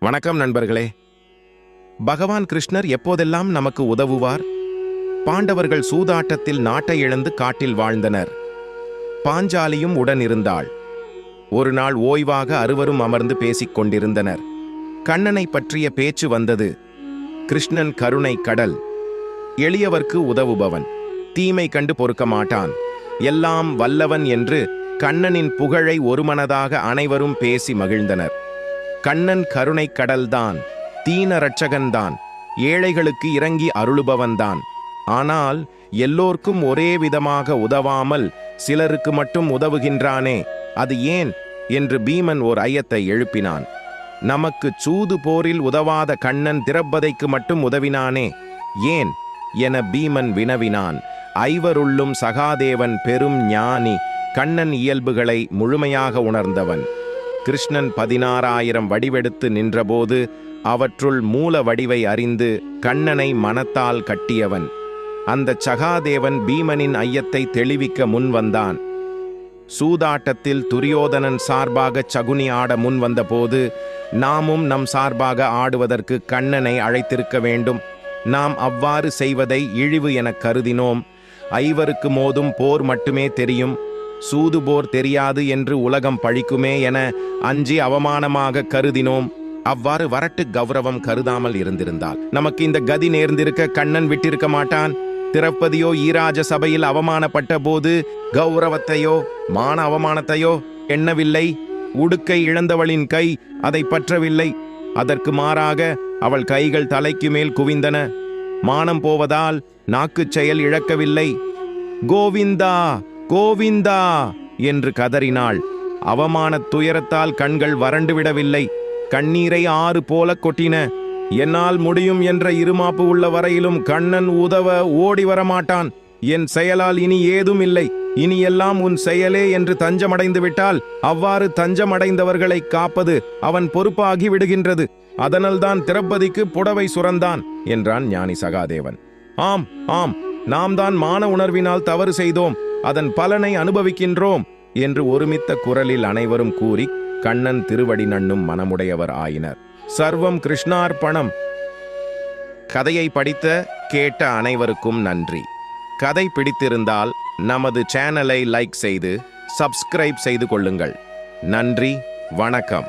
வணக்கம் நண்பர்களே. பகவான் கிருஷ்ணர் எப்போதெல்லாம் நமக்கு உதவுவார்? பாண்டவர்கள் சூதாட்டத்தில் நாட்டை இழந்து காட்டில் வாழ்ந்தனர். பாஞ்சாலியும் உடன் இருந்தாள். ஒரு நாள் ஓய்வாக அறுவரும் அமர்ந்து பேசிக் கொண்டிருந்தனர். கண்ணனை பற்றிய பேச்சு வந்தது. கிருஷ்ணன் கருணை கடல், எளியவர்க்கு உதவுபவன், தீமை கண்டு பொறுக்க மாட்டான், எல்லாம் வல்லவன் என்று கண்ணனின் புகழை ஒருமனதாக அனைவரும் பேசி மகிழ்ந்தனர். கண்ணன் கருணை கடல்தான், தீன இரட்சகன்தான், ஏழைகளுக்கு இறங்கி அருளுபவன்தான். ஆனால் எல்லோர்க்கும் ஒரே விதமாக உதவாமல் சிலருக்கு மட்டும் உதவுகின்றானே, அது ஏன் என்று பீமன் ஓர் ஐயத்தை எழுப்பினான். நமக்கு சூது போரில் உதவாத கண்ணன் திரௌபதிக்கு மட்டும் உதவினானே, ஏன் என பீமன் வினவினான். ஐவருள்ளும் சகாதேவன் பெரும் ஞானி, கண்ணன் இயல்புகளை முழுமையாக உணர்ந்தவன். கிருஷ்ணன் 16,000 வடிவெடுத்து நின்றபோது அவற்றுள் மூல வடிவை அறிந்து கண்ணனை மனத்தால் கட்டியவன். அந்த சகாதேவன் பீமனின் ஐயத்தை தெளிவிக்க முன் வந்தான். சூதாட்டத்தில் துரியோதனன் சார்பாக சகுனி ஆட முன் வந்தபோது நாமும் நம் சார்பாக ஆடுவதற்கு கண்ணனை அழைத்திருக்க வேண்டும். நாம் அவ்வாறு செய்வதை இழிவு எனக் கருதினோம். ஐவருக்கு மோதும் போர் மட்டுமே தெரியும், சூதுபோர் தெரியாது என்று உலகம் பழிக்குமே என அஞ்சி அவமானமாக கருதினோம். அவ்வாறு வரட்டு கௌரவம் கருதாமல் இருந்திருந்தால் நமக்கு இந்த கதி நேர்ந்திருக்க கண்ணன் விட்டிருக்க மாட்டான். திரௌபதியோ ஈராஜ சபையில் அவமானப்பட்ட போது கௌரவத்தையோ மான அவமானத்தையோ எண்ணவில்லை. உடுக்கை இழந்தவளின் கை அதை பற்றவில்லை. அதற்கு மாறாக அவள் கைகள் தலைக்கு மேல் குவிந்தன. மானம் போவதால் நாக்குச் செயல் இழக்கவில்லை. கோவிந்தா கோவிந்தா என்று கதறினாள். அவமானத் துயரத்தால் கண்கள் வறண்டுவிடவில்லை, கண்ணீரை ஆறு போல கொட்டின. என்னால் முடியும் என்ற இருமாப்பு உள்ள வரையிலும் கண்ணன் உதவ ஓடி வரமாட்டான். என் செயலால் இனி ஏதும் இல்லை, இனி எல்லாம் உன் செயலே என்று தஞ்சமடைந்து விட்டால் அவ்வாறு தஞ்சமடைந்தவர்களை காப்பது அவன் பொறுப்பாகி விடுகின்றது. அதனால்தான் திரௌபதிக்கு புடவை சுரந்தான் என்றான் ஞானி சகாதேவன். ஆம் ஆம், நாம் தான் மான உணர்வினால் தவறு செய்தோம், அதன் பலனை அனுபவிக்கின்றோம் என்று ஒருமித்த குரலில் அனைவரும் கூறி கண்ணன் திருவடி நண்ணும் மனமுடையவர் ஆயினர். சர்வம் கிருஷ்ணார்ப்பணம். கதையை படித்த கேட்ட அனைவருக்கும் நன்றி. கதை பிடித்திருந்தால் நமது சேனலை லைக் செய்து சப்ஸ்கிரைப் செய்து கொள்ளுங்கள். நன்றி, வணக்கம்.